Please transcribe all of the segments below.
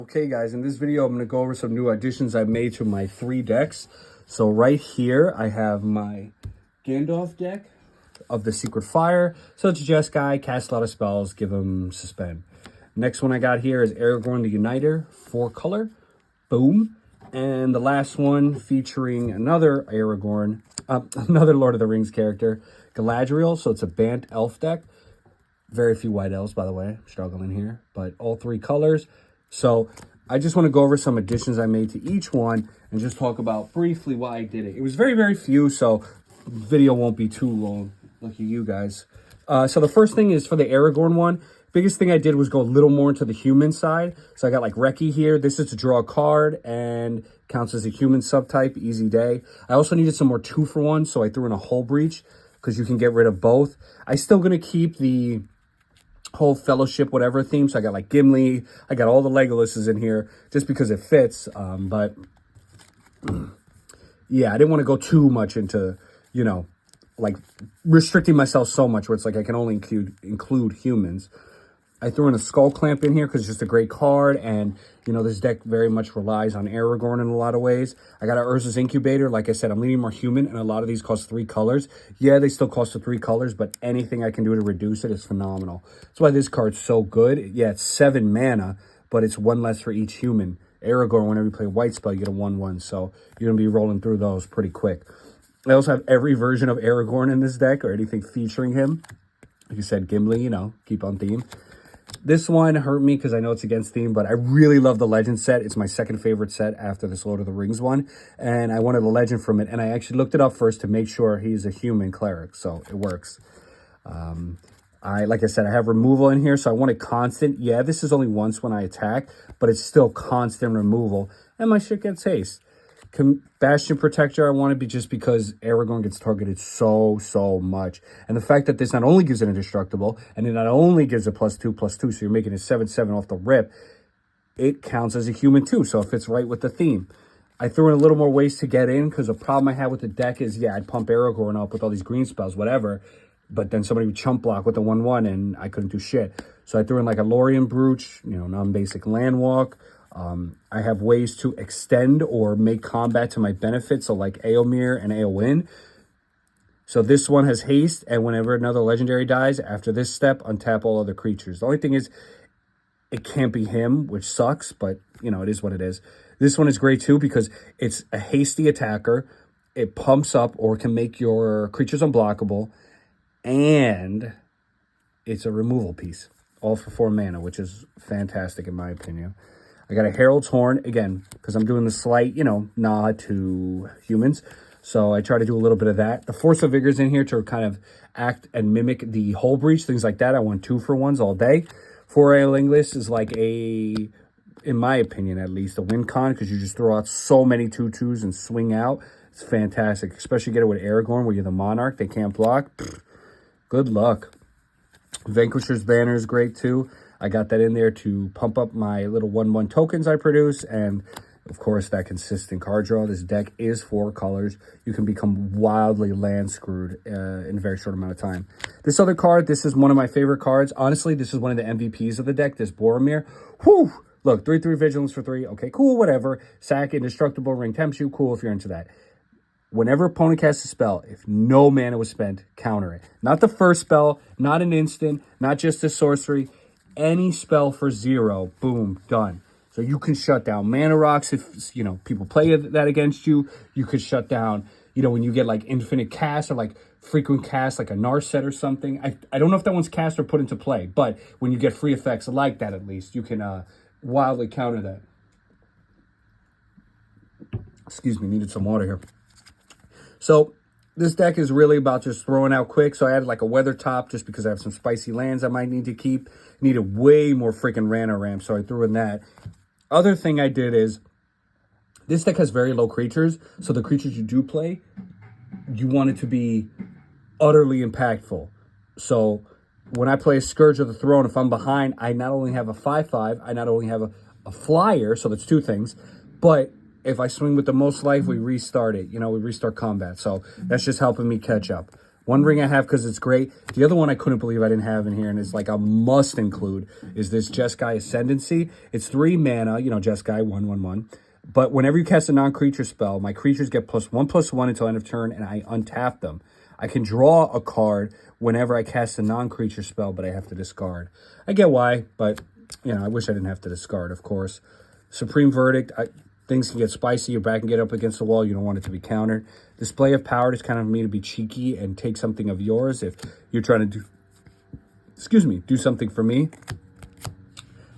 Okay guys, in this video I'm going to go over some new additions I've made to my 3 decks. So right here I have my Gandalf deck of the Secret Fire. So it's a Jeskai, cast a lot of spells, give him Suspend. Next one I got here is Aragorn the Uniter, 4 color, boom. And the last one featuring another Aragorn, another Lord of the Rings character, Galadriel. So it's a Bant elf deck. Very few white elves, by the way, I'm struggling here, but all 3 colors. So I just want to go over some additions I made to each one and just talk about briefly why I did it. It was very, very few, so the video won't be too long. Lucky you guys. So the first thing is for the Aragorn one. Biggest thing I did was go a little more into the human side. So I got like Reki here. This is to draw a card and counts as a human subtype. Easy day. I also needed some more 2-for-1, so I threw in a Hull Breach because you can get rid of both. I'm still going to keep the whole fellowship whatever theme, so I got like Gimli, I got all the Legolases in here just because it fits, but yeah, I didn't want to go too much into, you know, like restricting myself so much where it's like I can only include humans. I threw in a Skull Clamp in here because it's just a great card, and, you know, this deck very much relies on Aragorn in a lot of ways. I got an Urza's Incubator. Like I said, I'm leaning more human, and a lot of these cost 3 colors. Yeah, they still cost the 3 colors, but anything I can do to reduce it is phenomenal. That's why this card's so good. Yeah, it's 7 mana, but it's 1 less for each human. Aragorn, whenever you play White Spell, you get a 1/1, so you're going to be rolling through those pretty quick. I also have every version of Aragorn in this deck, or anything featuring him. Like you said, Gimli, you know, keep on theme. This one hurt me because I know it's against theme, but I really love the Legend set. It's my second favorite set after this Lord of the Rings one, and I wanted a Legend from it, and I actually looked it up first to make sure he's a human cleric, so it works. Like I said, I have removal in here, so I want it constant. Yeah, this is only once when I attack, but it's still constant removal, and my shit gets haste. Bastion Protector I want to be just because Aragorn gets targeted so much. And the fact that this not only gives it indestructible, and it not only gives a +2/+2, so you're making it 7/7 off the rip, it counts as a human too, so it fits right with the theme. I threw in a little more ways to get in, because the problem I had with the deck is, yeah, I'd pump Aragorn up with all these green spells, whatever, but then somebody would chump block with the 1/1, and I couldn't do shit. So I threw in like a Lorien Brooch, you know, non-basic land walk. I have ways to extend or make combat to my benefit, so like Eomer and Eowyn. So this one has haste, and whenever another legendary dies, after this step, untap all other creatures. The only thing is, it can't be him, which sucks, but, you know, it is what it is. This one is great too because it's a hasty attacker. It pumps up or can make your creatures unblockable, and it's a removal piece, all for 4 mana, which is fantastic in my opinion. I got a Herald's Horn, again, because I'm doing the slight, you know, nod to humans. So I try to do a little bit of that. The Force of Vigor's in here to kind of act and mimic the Hull Breach, things like that. I want 2-for-1s all day. 4 Eolingless is like a, in my opinion at least, a win con, because you just throw out so many 2/2s and swing out. It's fantastic, especially get it with Aragorn where you're the Monarch. They can't block. Pfft, good luck. Vanquisher's Banner is great too. I got that in there to pump up my little 1/1 tokens I produce, and of course that consistent card draw. This deck is 4 colors. You can become wildly land screwed in a very short amount of time. This other card, this is one of my favorite cards. Honestly, this is one of the MVPs of the deck, this Boromir. Whew! Look, 3/3 Vigilance for 3. Okay, cool, whatever. Sack, Indestructible, Ring Tempt You. Cool if you're into that. Whenever opponent casts a spell, if no mana was spent, counter it. Not the first spell, not an instant, not just a sorcery. Any spell for 0, boom, done. So you can shut down Mana Rocks if, you know, people play that against you. You could shut down, you know, when you get like infinite cast or like frequent cast, like a Narset or something. I don't know if that one's cast or put into play, but when you get free effects like that, at least, you can wildly counter that. Excuse me, needed some water here. So this deck is really about just throwing out quick. So I added like a Weather Top just because I have some spicy lands I might need to keep. Needed way more freaking Rana ramp, so I threw in that. Other thing I did is, this deck has very low creatures. So the creatures you do play, you want it to be utterly impactful. So when I play a Scourge of the Throne, if I'm behind, I not only have a 5/5, I not only have a flyer, so that's 2 things, but if I swing with the most life, we restart it. You know, we restart combat. So that's just helping me catch up. One ring I have because it's great. The other one I couldn't believe I didn't have in here, and it's like a must include, is this Jeskai Ascendancy. It's 3 mana, you know, Jeskai, 1/1/1. But whenever you cast a non-creature spell, my creatures get +1/+1 until end of turn, and I untap them. I can draw a card whenever I cast a non-creature spell, but I have to discard. I get why, but, you know, I wish I didn't have to discard, of course. Supreme Verdict, things can get spicy. Your back can get up against the wall. You don't want it to be countered. Display of Power is kind of me to be cheeky and take something of yours if you're trying to do something for me.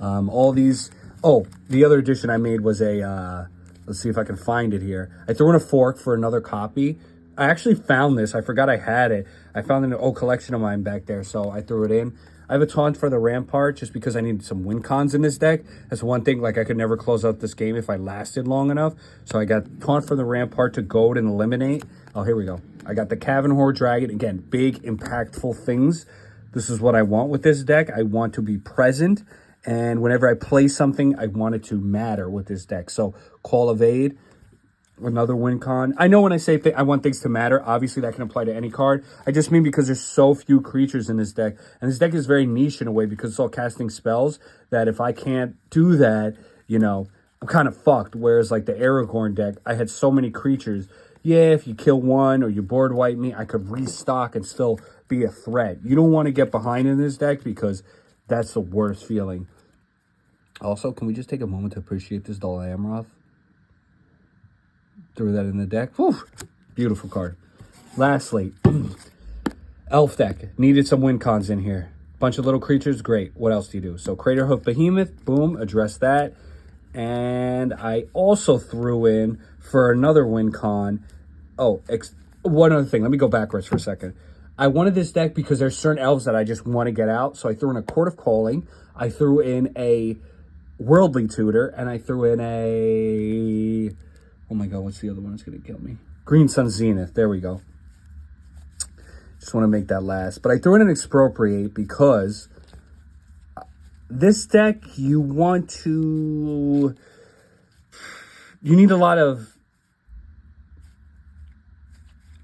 All these... Oh, the other addition I made was a... let's see if I can find it here. I threw in a fork for another copy. I actually found this. I forgot I had it. I found an old collection of mine back there, so I threw it in. I have a Taunt for the Rampart just because I needed some win cons in this deck. That's one thing, like I could never close out this game if I lasted long enough. So I got Taunt for the Rampart to goad and eliminate. Oh, here we go. I got the Cavenhor Dragon. Again, big, impactful things. This is what I want with this deck. I want to be present. And whenever I play something, I want it to matter with this deck. So Call of Aid. Another win con. I know when I say I want things to matter, obviously that can apply to any card. I just mean because there's so few creatures in this deck. And this deck is very niche in a way because it's all casting spells that if I can't do that, you know, I'm kind of fucked. Whereas like the Aragorn deck, I had so many creatures. Yeah, if you kill one or you board wipe me, I could restock and still be a threat. You don't want to get behind in this deck because that's the worst feeling. Also, can we just take a moment to appreciate this Dol Amroth? Threw that in the deck. Whew. Beautiful card. Lastly, Elf deck. Needed some win cons in here. Bunch of little creatures. Great. What else do you do? So Craterhoof Behemoth. Boom. Address that. And I also threw in for another win con. Oh, one other thing. Let me go backwards for a second. I wanted this deck because there's certain elves that I just want to get out. So I threw in a Court of Calling. I threw in a Worldly Tutor. And I threw in a... Oh my god, what's the other one that's going to kill me? Green Sun Zenith. There we go. Just want to make that last. But I threw in an Expropriate because this deck, you want to... You need a lot of...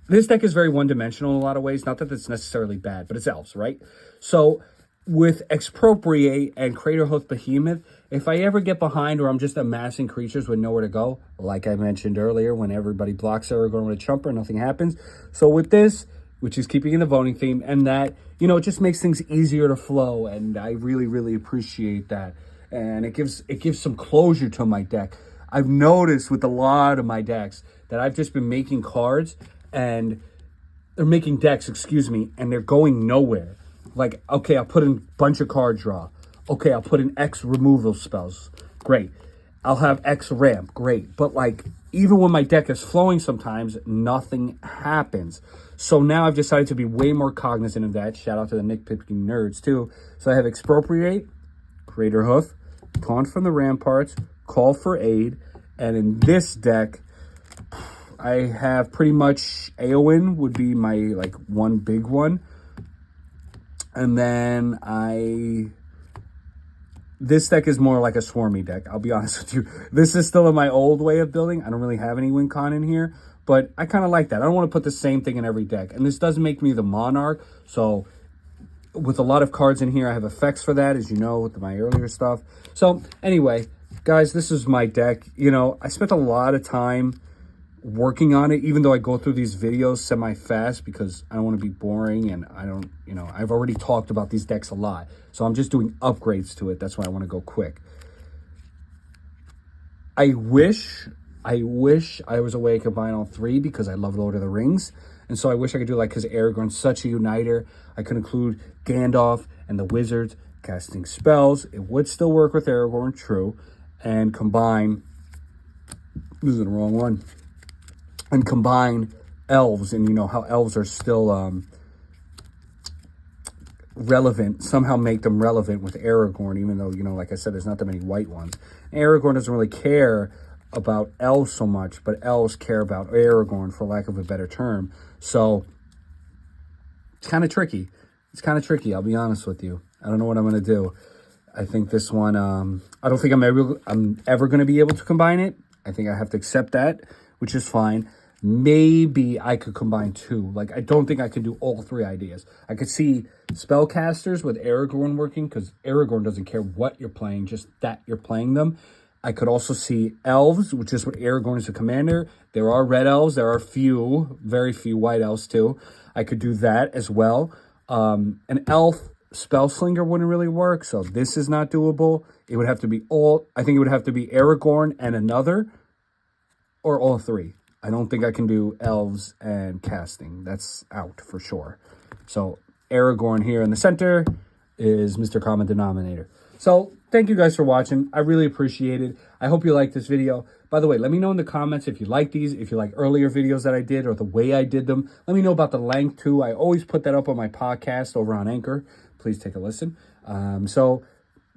This deck is very one-dimensional in a lot of ways. Not that it's necessarily bad, but it's elves, right? So with Expropriate and Craterhoof Behemoth, if I ever get behind or I'm just amassing creatures with nowhere to go, like I mentioned earlier, when everybody blocks Aragorn with a Chumper, nothing happens. So with this, which is keeping in the voting theme, and that, you know, it just makes things easier to flow, and I really, really appreciate that. And it gives some closure to my deck. I've noticed with a lot of my decks that I've just been making cards, and they're making decks, and they're going nowhere. Like, okay, I'll put in a bunch of card draw. Okay, I'll put in X removal spells. Great. I'll have X ramp. Great. But, like, even when my deck is flowing sometimes, nothing happens. So now I've decided to be way more cognizant of that. Shout out to the nitpicking nerds, too. So I have Expropriate, Craterhoof, Taunt from the Ramparts, Call for Aid, and in this deck, I have pretty much Eowyn would be my, like, one big one. And then this deck is more like a swarmy deck, I'll be honest with you. This is still in my old way of building. I don't really have any win con in here, but I kind of like that. I don't want to put the same thing in every deck. And this does make me the Monarch, so with a lot of cards in here, I have effects for that, as you know, with my earlier stuff. So anyway, guys, this is my deck. You know, I spent a lot of time working on it, even though I go through these videos semi-fast because I don't want to be boring, and I don't, you know, I've already talked about these decks a lot. So I'm just doing upgrades to it. That's why I want to go quick. I wish I was a way to combine all three because I love Lord of the Rings. And so I wish I could do like, because Aragorn's such a uniter, I could include Gandalf and the wizards casting spells. It would still work with Aragorn, true. And combine, this is the wrong one. And combine elves, and you know how elves are still relevant, somehow make them relevant with Aragorn, even though, you know, like I said, there's not that many white ones. Aragorn doesn't really care about elves so much, but elves care about Aragorn, for lack of a better term. So it's kind of tricky. It's kind of tricky, I'll be honest with you. I don't know what I'm going to do. I think this one, I don't think I'm ever going to be able to combine it. I think I have to accept that, which is fine. maybe I could combine 2. Like, I don't think I could do all 3 ideas. I could see spellcasters with Aragorn working, because Aragorn doesn't care what you're playing, just that you're playing them. I could also see elves, which is what Aragorn is a commander. There are red elves. There are very few white elves too. I could do that as well. An elf spellslinger wouldn't really work, so this is not doable. It would have to be I think it would have to be Aragorn and another, or all 3. I don't think I can do elves and casting. That's out for sure. So Aragorn here in the center is Mr. Common Denominator. So thank you guys for watching. I really appreciate it. I hope you liked this video. By the way, let me know in the comments if you like these, if you like earlier videos that I did or the way I did them. Let me know about the length too. I always put that up on my podcast over on Anchor. Please take a listen. So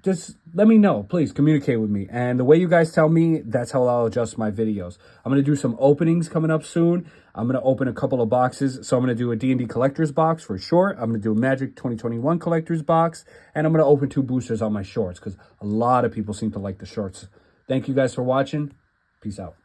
just let me know. Please communicate with me. And the way you guys tell me, that's how I'll adjust my videos. I'm going to do some openings coming up soon. I'm going to open a couple of boxes. So I'm going to do a D&D collector's box for sure. I'm going to do a Magic 2021 collector's box. And I'm going to open 2 boosters on my shorts, because a lot of people seem to like the shorts. Thank you guys for watching. Peace out.